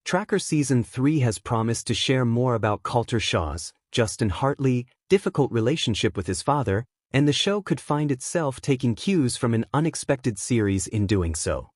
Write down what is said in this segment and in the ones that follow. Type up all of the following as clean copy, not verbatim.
Tracker Season 3 has promised to share more about Colter Shaw's, Justin Hartley, difficult relationship with his father, and the show could find itself taking cues from an unexpected series in doing so.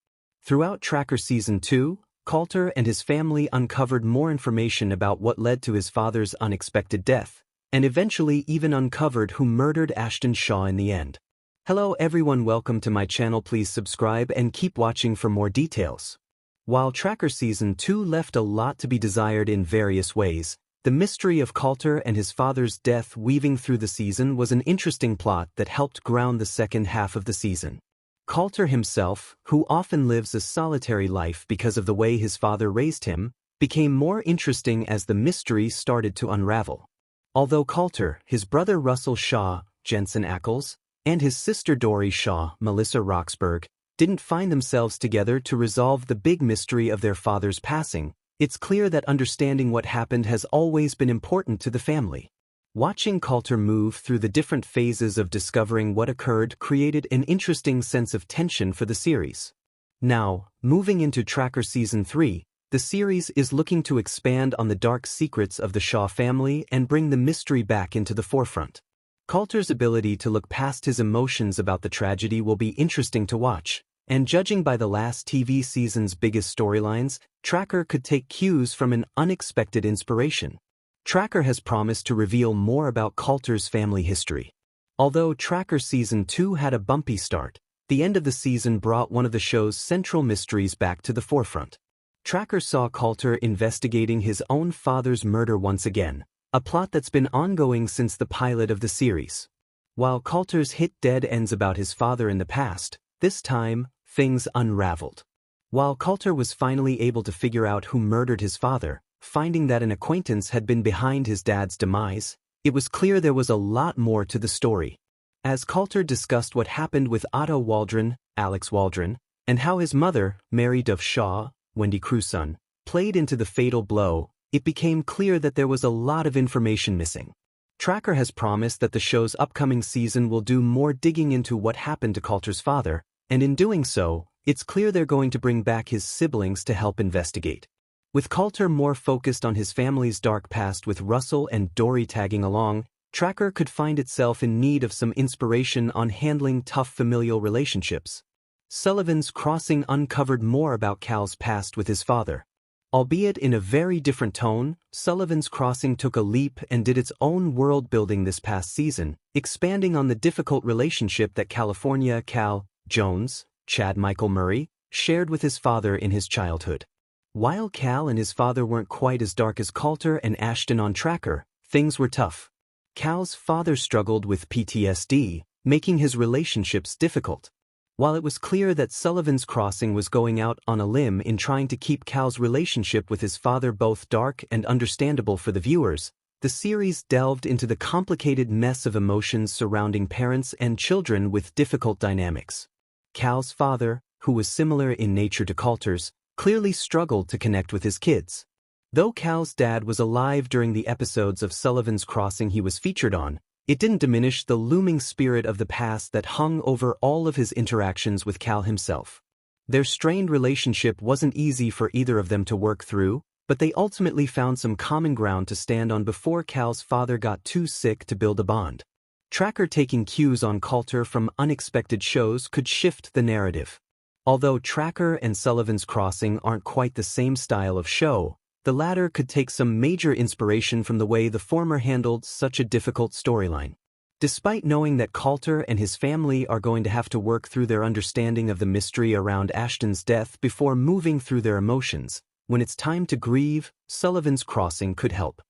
Throughout Tracker Season 2, Colter and his family uncovered more information about what led to his father's unexpected death, and eventually even uncovered who murdered Ashton Shaw in the end. Hello everyone, welcome to my channel. Please subscribe and keep watching for more details. While Tracker Season 2 left a lot to be desired in various ways, the mystery of Colter and his father's death weaving through the season was an interesting plot that helped ground the second half of the season. Colter himself, who often lives a solitary life because of the way his father raised him, became more interesting as the mystery started to unravel. Although Colter, his brother Russell Shaw, Jensen Ackles, and his sister Dory Shaw, Melissa Roxburgh, didn't find themselves together to resolve the big mystery of their father's passing, it's clear that understanding what happened has always been important to the family. Watching Colter move through the different phases of discovering what occurred created an interesting sense of tension for the series. Now, moving into Tracker Season 3, the series is looking to expand on the dark secrets of the Shaw family and bring the mystery back into the forefront. Colter's ability to look past his emotions about the tragedy will be interesting to watch, and judging by the last TV season's biggest storylines, Tracker could take cues from an unexpected inspiration. Tracker has promised to reveal more about Colter's family history. Although Tracker Season 2 had a bumpy start, the end of the season brought one of the show's central mysteries back to the forefront. Tracker saw Colter investigating his own father's murder once again, a plot that's been ongoing since the pilot of the series. While Colter's hit dead ends about his father in the past, this time, things unraveled. While Colter was finally able to figure out who murdered his father, finding that an acquaintance had been behind his dad's demise, it was clear there was a lot more to the story. As Colter discussed what happened with Otto Waldron, Alex Waldron, and how his mother, Mary Dove Shaw, Wendy Crewson, played into the fatal blow, it became clear that there was a lot of information missing. Tracker has promised that the show's upcoming season will do more digging into what happened to Colter's father, and in doing so, it's clear they're going to bring back his siblings to help investigate. With Colter more focused on his family's dark past with Russell and Dory tagging along, Tracker could find itself in need of some inspiration on handling tough familial relationships. Sullivan's Crossing uncovered more about Cal's past with his father. Albeit in a very different tone, Sullivan's Crossing took a leap and did its own world building this past season, expanding on the difficult relationship that California Cal Jones, Chad Michael Murray, shared with his father in his childhood. While Cal and his father weren't quite as dark as Colter and Ashton on Tracker, things were tough. Cal's father struggled with PTSD, making his relationships difficult. While it was clear that Sullivan's Crossing was going out on a limb in trying to keep Cal's relationship with his father both dark and understandable for the viewers, the series delved into the complicated mess of emotions surrounding parents and children with difficult dynamics. Cal's father, who was similar in nature to Colter's, clearly struggled to connect with his kids. Though Cal's dad was alive during the episodes of Sullivan's Crossing he was featured on, it didn't diminish the looming spirit of the past that hung over all of his interactions with Cal himself. Their strained relationship wasn't easy for either of them to work through, but they ultimately found some common ground to stand on before Cal's father got too sick to build a bond. Tracker taking cues on Colter from unexpected shows could shift the narrative. Although Tracker and Sullivan's Crossing aren't quite the same style of show, the latter could take some major inspiration from the way the former handled such a difficult storyline. Despite knowing that Colter and his family are going to have to work through their understanding of the mystery around Ashton's death before moving through their emotions, when it's time to grieve, Sullivan's Crossing could help.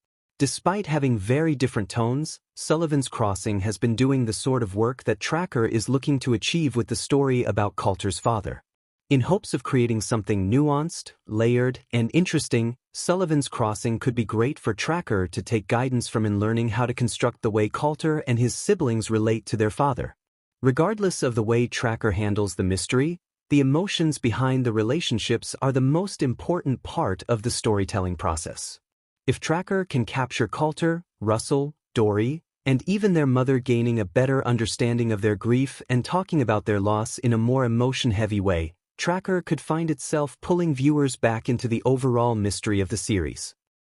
Despite having very different tones, Sullivan's Crossing has been doing the sort of work that Tracker is looking to achieve with the story about Colter's father. In hopes of creating something nuanced, layered, and interesting, Sullivan's Crossing could be great for Tracker to take guidance from in learning how to construct the way Colter and his siblings relate to their father. Regardless of the way Tracker handles the mystery, the emotions behind the relationships are the most important part of the storytelling process. If Tracker can capture Colter, Russell, Dory, and even their mother gaining a better understanding of their grief and talking about their loss in a more emotion-heavy way, Tracker could find itself pulling viewers back into the overall mystery of the series.